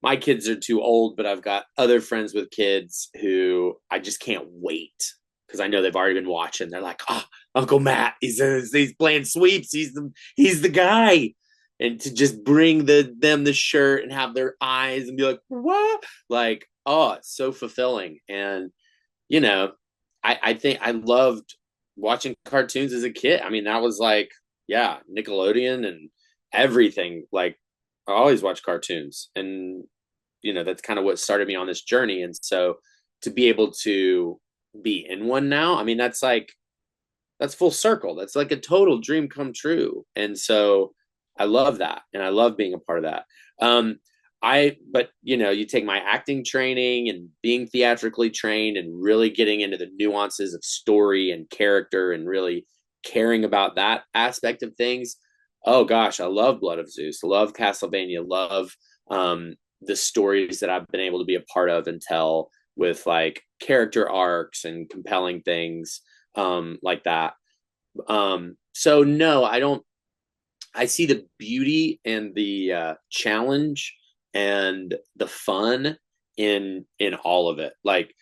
my kids are too old, but I've got other friends with kids who I just can't wait because I know they've already been watching. They're like, "Oh, Uncle Matt, he's playing sweeps. He's the guy." And to just bring the shirt and have their eyes and be like, "What?" Like, oh, it's so fulfilling. And you know, I think I loved watching cartoons as a kid. I mean, that was like, yeah, Nickelodeon and everything. Like, I always watch cartoons, and you know, that's kind of what started me on this journey. And so, to be able to be in one now, I mean, that's full circle. That's like a total dream come true. And so, I love that, and I love being a part of that. But you know, you take my acting training and being theatrically trained and really getting into the nuances of story and character and really caring about that aspect of things. Oh gosh, I love Blood of Zeus, love Castlevania, love the stories that I've been able to be a part of and tell with like character arcs and compelling things like that. So no, I don't. I see the beauty and the challenge and the fun in all of it. Like,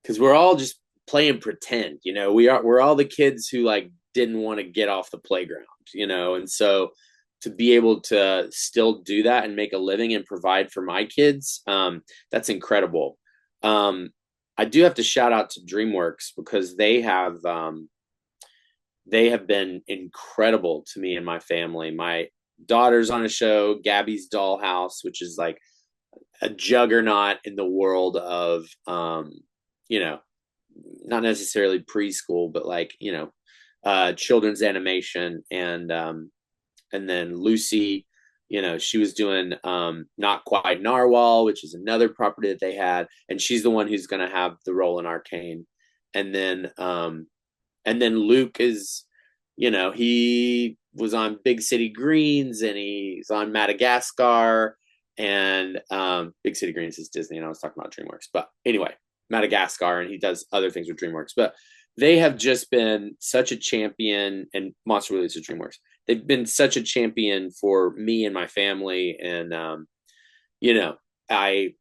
because we're all just playing pretend, you know. We're all the kids who like didn't want to get off the playground, you know, and so to be able to still do that and make a living and provide for my kids, that's incredible. Um, I do have to shout out to DreamWorks because they have been incredible to me and my family. My daughter's on a show, Gabby's Dollhouse, which is like a juggernaut in the world of, you know, not necessarily preschool, but like, you know, children's animation. And then Lucy, you know, she was doing Not Quite Narwhal, which is another property that they had, and she's the one who's going to have the role in Arcane. And then Luke is, you know, he was on Big City Greens and he's on Madagascar. And Big City Greens is Disney, and I was talking about DreamWorks. But anyway, Madagascar, and he does other things with DreamWorks. But they have just been such a champion, and MonsterWheelies is DreamWorks. They've been such a champion for me and my family, and you know, I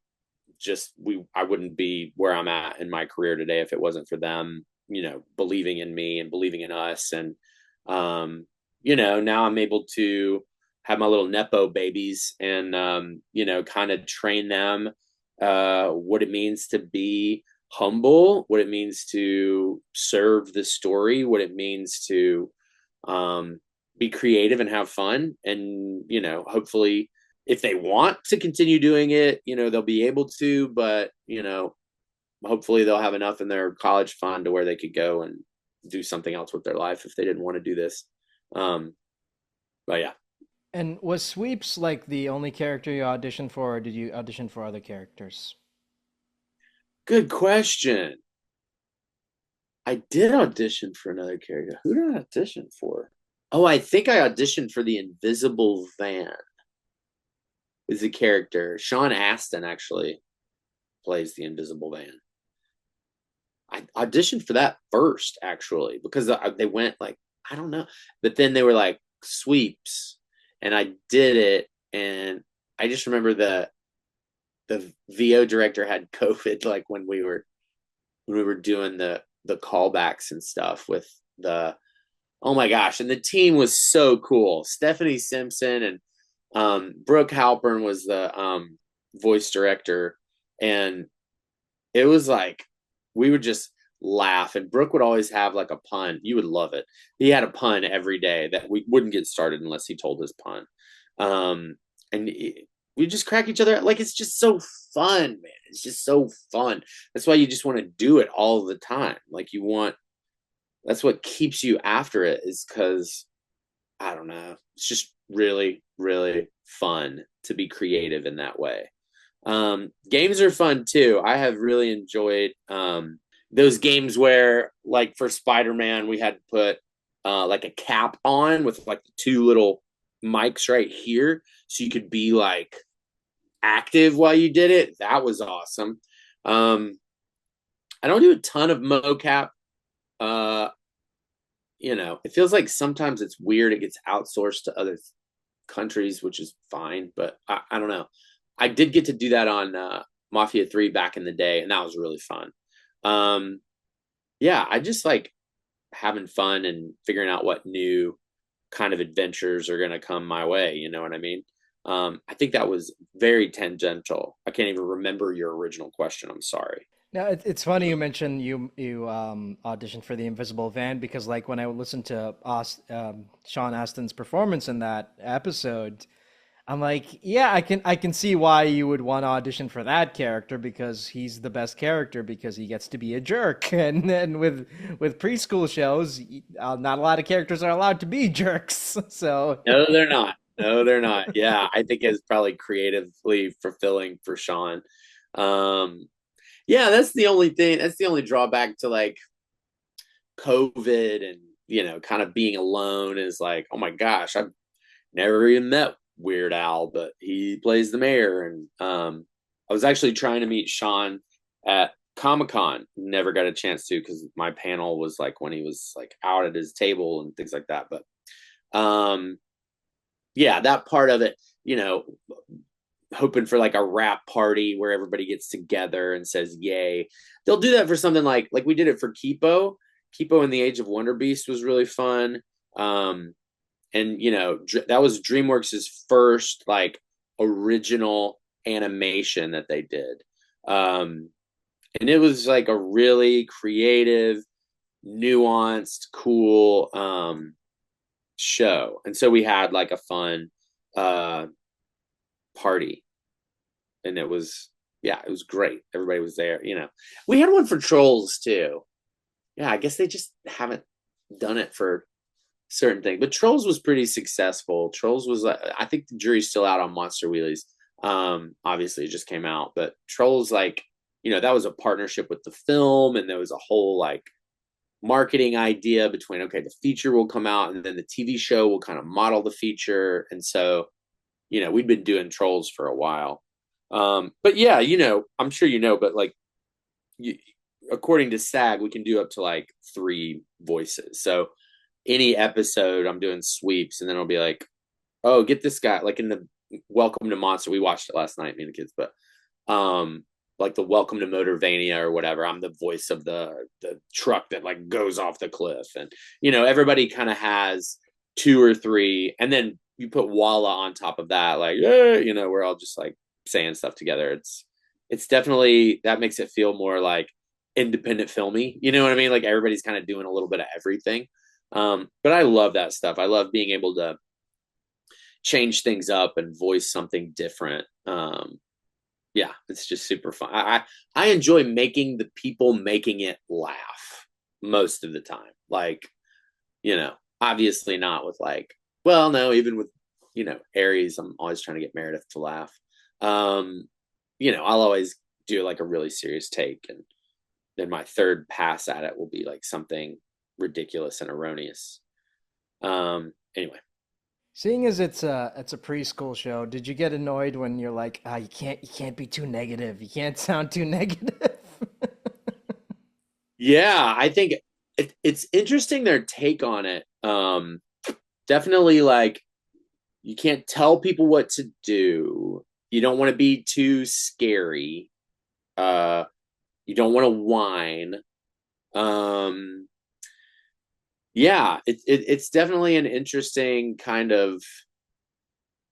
I wouldn't be where I'm at in my career today if it wasn't for them, you know, believing in me and believing in us. And you know, now I'm able to have my little nepo babies and you know, kind of train them what it means to be humble, what it means to serve the story, what it means to be creative and have fun. And you know, hopefully if they want to continue doing it, you know, they'll be able to. But you know, hopefully they'll have enough in their college fund to where they could go and do something else with their life if they didn't want to do this. um but yeah.
And was Sweeps like the only character you auditioned for, or did you audition for other characters?
Good question. I did audition for another character. Who did I audition for? Oh, I think I auditioned for the Invisible Van. Is the character Sean Astin actually plays the Invisible Van. I auditioned for that first actually because they went like, I don't know, but then they were like Sweeps, and I did it, and I just remember the VO director had COVID like when we were doing the callbacks and stuff with the, oh my gosh, and the team was so cool. Stephanie Simpson and Brooke Halpern was the voice director, and it was like we would just laugh, and Brooke would always have like a pun. You would love it. He had a pun every day that we wouldn't get started unless he told his pun. And we just crack each other. Like, it's just so fun, man. It's just so fun. That's why you just want to do it all the time. Like, that's what keeps you after it, is because I don't know. It's just really, really fun to be creative in that way. Games are fun too. I have really enjoyed those games where, like for Spider-Man, we had to put like a cap on with like the two little mics right here, so you could be like active while you did it. That was awesome. I don't do a ton of mocap. Uh, you know, it feels like sometimes it's weird. It gets outsourced to other countries, which is fine, but I don't know. I did get to do that on Mafia 3 back in the day, and that was really fun. Um, yeah, I just like having fun and figuring out what new kind of adventures are going to come my way. You know what I mean? I think that was very tangential. I can't even remember your original question. I'm sorry.
Now it's funny you mentioned you auditioned for the Invisible Van, because like when I would listen to Sean Astin's performance in that episode, I'm like, yeah, I can see why you would want to audition for that character, because he's the best character because he gets to be a jerk. And then with preschool shows, not a lot of characters are allowed to be jerks. So
No, they're not. No, they're not. Yeah, I think it's probably creatively fulfilling for Sean. Um, yeah, that's the only thing. That's the only drawback to like COVID and, you know, kind of being alone, is like, oh my gosh, I've never even met Weird Al, but he plays the mayor. And I was actually trying to meet Sean at Comic-Con. Never got a chance to because my panel was like when he was like out at his table and things like that. But um, yeah, that part of it, you know, hoping for like a rap party where everybody gets together and says yay. They'll do that for something like we did it for Kipo. Kipo in the Age of Wonder Beast was really fun. And you know, that was DreamWorks's first like original animation that they did. And it was like a really creative, nuanced, cool show. And so we had like a fun party, and it was, yeah, it was great. Everybody was there. You know, we had one for Trolls too. Yeah, I guess they just haven't done it for certain thing. But Trolls was pretty successful. Trolls was, I think the jury's still out on Monster Wheelies. Obviously it just came out, but Trolls, like, you know, that was a partnership with the film, and there was a whole like marketing idea between, okay, the feature will come out and then the TV show will kind of model the feature. And so, you know, we'd been doing Trolls for a while. But yeah, you know, I'm sure you know, but like you, according to SAG, we can do up to like 3 voices. So any episode I'm doing sweeps, and then I'll be like, oh, get this guy, like in the Welcome to Monster, we watched it last night, me and the kids, but like the Welcome to Motorvania or whatever, I'm the voice of the truck that like goes off the cliff. And you know, everybody kind of has 2 or 3, and then you put Walla on top of that, like, yeah, you know, we're all just like saying stuff together. It's definitely, that makes it feel more like independent filmy, you know what I mean? Like everybody's kind of doing a little bit of everything. But I love that stuff. I love being able to change things up and voice something different. Yeah, it's just super fun. I enjoy making the people making it laugh most of the time. Like, you know, obviously not with like, well, no, even with, you know, Aries, I'm always trying to get Meredith to laugh. Um, you know, I'll always do like a really serious take, and then my third pass at it will be like something ridiculous and erroneous. Anyway.
Seeing as it's a preschool show, did you get annoyed when you're like, ah, you can't be too negative. You can't sound too negative.
Yeah, I think it's interesting their take on it. Definitely like you can't tell people what to do. You don't want to be too scary. Uh, you don't want to whine. Um, yeah, it's definitely an interesting kind of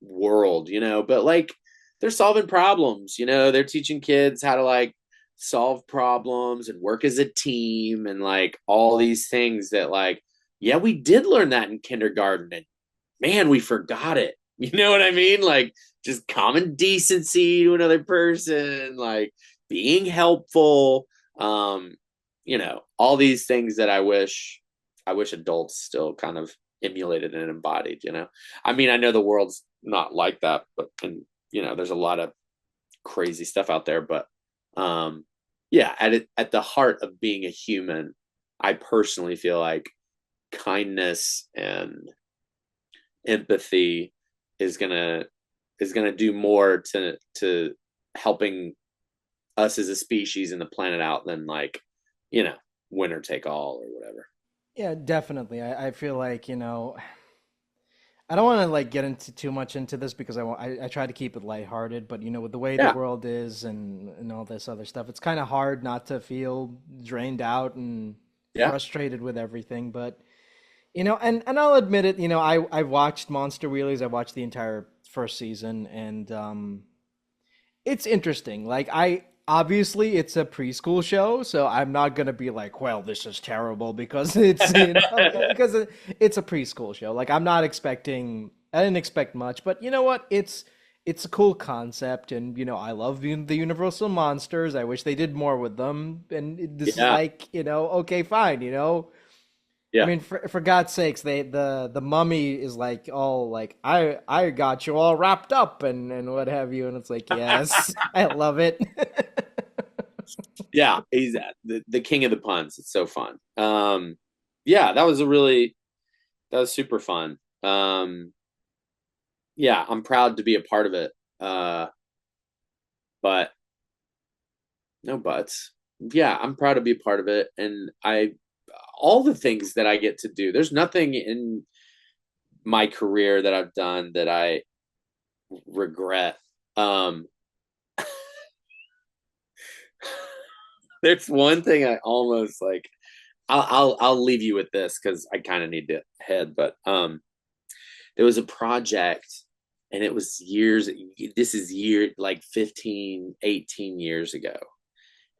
world, you know, but like they're solving problems, you know, they're teaching kids how to like solve problems and work as a team and like all these things that like, yeah, we did learn that in kindergarten, and man, we forgot it. You know what I mean? Like just common decency to another person, like being helpful, um, you know, all these things that I wish adults still kind of emulated and embodied, you know. I mean, I know the world's not like that, but and you know, there's a lot of crazy stuff out there, but yeah, at the heart of being a human, I personally feel like kindness and empathy is gonna do more to helping us as a species and the planet out than like, you know, winner take all or whatever.
Yeah, definitely. I feel like, I don't want to like get into too much into this because I try to keep it lighthearted, but with the way the
Yeah,
world is and all this other stuff, it's kind of hard not to feel drained out and
yeah,
frustrated with everything. But and I'll admit it, I watched Monster Wheelies. I watched the entire first season, and it's interesting. Like I obviously it's a preschool show, so I'm not gonna be like, well, this is terrible because it's it's a preschool show. Like I'm not expecting, I didn't expect much, but you know what? It's a cool concept, and I love the Universal monsters. I wish they did more with them, and this is
yeah,
like okay, fine, I
yeah.
mean, for God's sakes, the mummy is like all like I got you all wrapped up and what have you, and it's like yes, I love it.
Yeah, he's the king of the puns. It's so fun. Yeah, that was super fun. yeah, I'm proud to be a part of it. But no buts. Yeah, I'm proud to be a part of it, and I all the things that I get to do. There's nothing in my career that I've done that I regret. Um, there's one thing I almost like. I'll leave you with this because I kind of need to head, but there was a project, and it was years. This is year like 15, 18 years ago,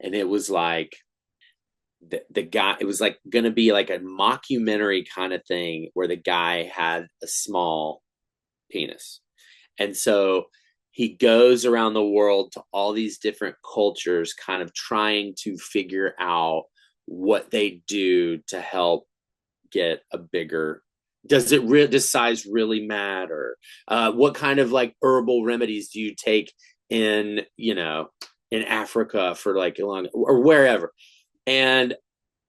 and it was like the guy. It was like gonna be like a mockumentary kind of thing where the guy had a small penis. And so he goes around the world to all these different cultures, kind of trying to figure out what they do to help get a bigger. Does size really matter? What kind of like herbal remedies do you take in, in Africa for like long or wherever? And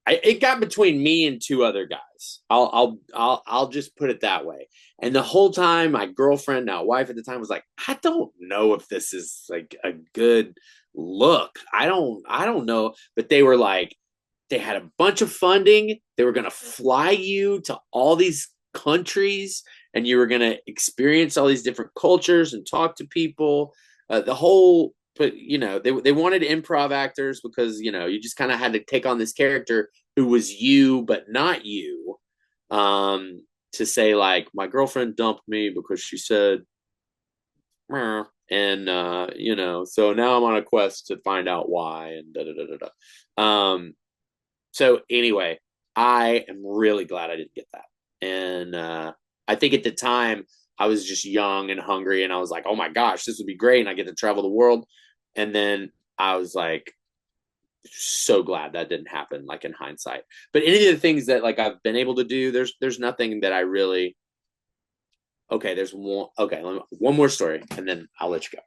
it got between me and two other guys. I'll just put it that way. And the whole time, my girlfriend, now wife at the time, was like, I don't know if this is like a good look. I don't know. But they were like, they had a bunch of funding. They were gonna fly you to all these countries, and you were gonna experience all these different cultures and talk to people. The whole but they wanted improv actors because you just kind of had to take on this character who was you but not you, to say like my girlfriend dumped me because she said "Meh," and so now I'm on a quest to find out why and da da da da da. So anyway, I am really glad I didn't get that. And I think at the time I was just young and hungry, and I was like, oh my gosh, this would be great, and I get to travel the world. And then I was like, so glad that didn't happen, like in hindsight. But any of the things that like I've been able to do, there's nothing that I really. Okay, there's one. Okay, one more story, and then I'll let you go.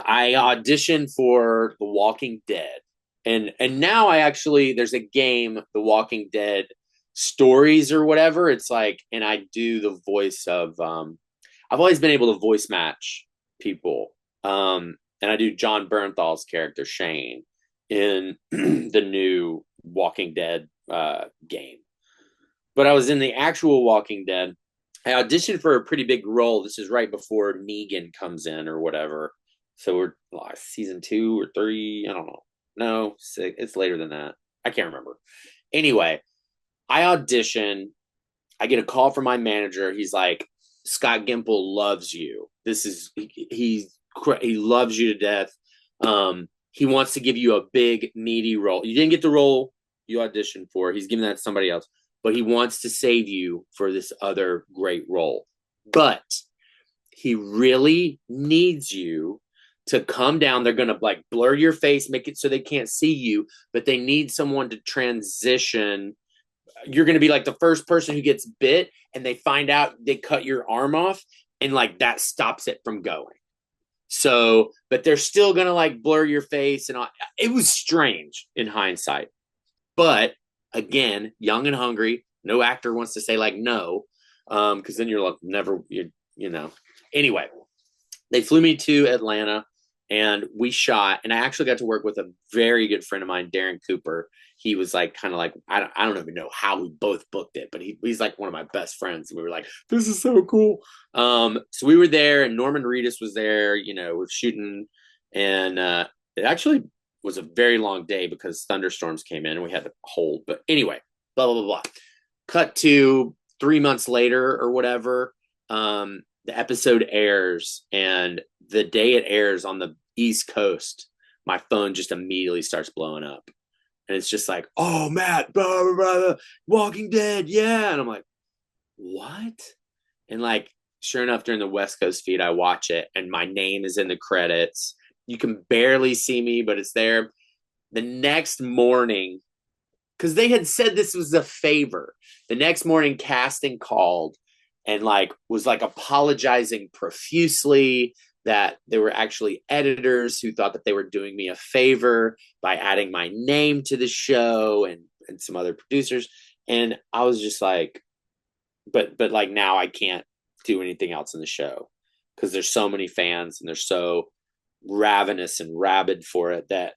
I auditioned for The Walking Dead, and now I actually there's a game, The Walking Dead stories or whatever. It's like, and I do the voice of. I've always been able to voice match people, and I do John Bernthal's character Shane in the new Walking Dead game. But I was in the actual Walking Dead. I auditioned for a pretty big role. This is right before Negan comes in or whatever. So we're season 2 or 3. I don't know. No, it's later than that. I can't remember. Anyway, I audition. I get a call from my manager. He's like, Scott Gimple loves you. He loves you to death. He wants to give you a big meaty role. You didn't get the role you auditioned for. He's giving that to somebody else, but he wants to save you for this other great role. But he really needs you to come down. They're going to like blur your face, make it so they can't see you, but they need someone to transition. You're going to be like the first person who gets bit, and they find out they cut your arm off, and like that stops it from going. So, but they're still going to like blur your face and all. It was strange in hindsight. But again, young and hungry, no actor wants to say like no, because then you're like never, Anyway, they flew me to Atlanta, and we shot, and I actually got to work with a very good friend of mine, Darren Cooper. He was like kind of like I don't even know how we both booked it, but he's like one of my best friends. And we were like, this is so cool. So we were there, and Norman Reedus was there. We're shooting, and it actually was a very long day because thunderstorms came in and we had to hold. But anyway, blah blah blah blah. Cut to 3 months later or whatever. The episode airs, and the day it airs on the East Coast, my phone just immediately starts blowing up. And it's just like, oh, Matt, blah, blah, blah, Walking Dead, yeah. And I'm like, what? And like, sure enough, during the West Coast feed, I watch it, and my name is in the credits. You can barely see me, but it's there. The next morning, because they had said this was a favor, the next morning, casting called and like was like apologizing profusely that there were actually editors who thought that they were doing me a favor by adding my name to the show, and some other producers. And I was just like, but like now I can't do anything else in the show because there's so many fans and they're so ravenous and rabid for it that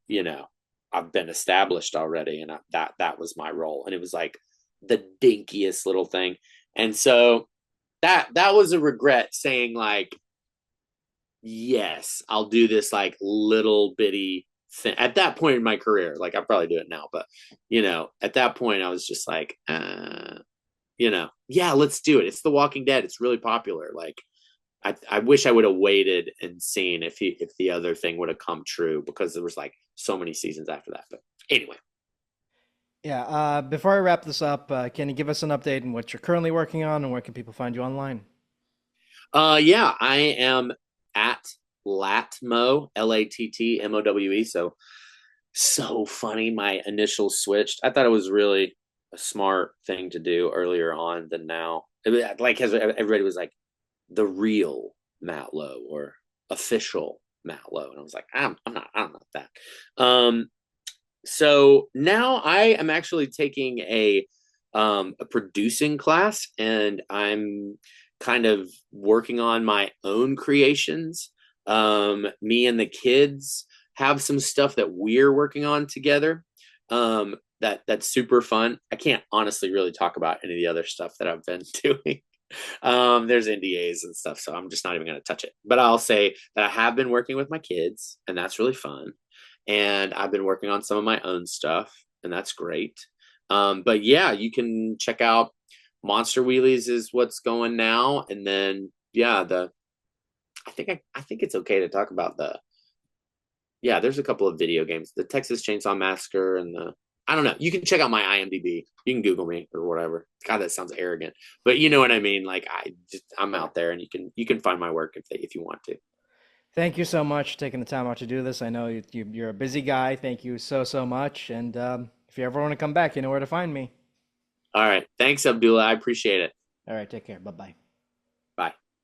I've been established already, and that was my role, and it was like the dinkiest little thing, and so that was a regret saying like, yes, I'll do this like little bitty thing at that point in my career. Like I'll probably do it now, but at that point I was just like, yeah, let's do it. It's The Walking Dead. It's really popular. Like I wish I would have waited and seen if the other thing would have come true because there was like so many seasons after that. But anyway,
Yeah, before I wrap this up, can you give us an update on what you're currently working on and where can people find you online?
yeah, I am at Latmo, Lattmowe. So funny. My initial switched. I thought it was really a smart thing to do earlier on than now. Like everybody was like the real Matt Lowe or official Matt Lowe, and I was like, I'm not that. So now I am actually taking a producing class, and I'm kind of working on my own creations. Me and the kids have some stuff that we're working on together. That's super fun. I can't honestly really talk about any of the other stuff that I've been doing. There's NDAs and stuff, so I'm just not even going to touch it. But I'll say that I have been working with my kids, and that's really fun. And I've been working on some of my own stuff, and that's great. But yeah, you can check out Monster Wheelies is what's going now, and then yeah, I think it's okay to talk about there's a couple of video games, the Texas Chainsaw Massacre and the I don't know. You can check out my IMDb. You can Google me or whatever. God, that sounds arrogant, but you know what I mean. Like I'm out there, and you can find my work if you want to.
Thank you so much for taking the time out to do this. I know you're a busy guy. Thank you so, so much. And if you ever want to come back, you know where to find me.
All right, thanks, Abdullah. I appreciate it.
All right, take care. Bye bye.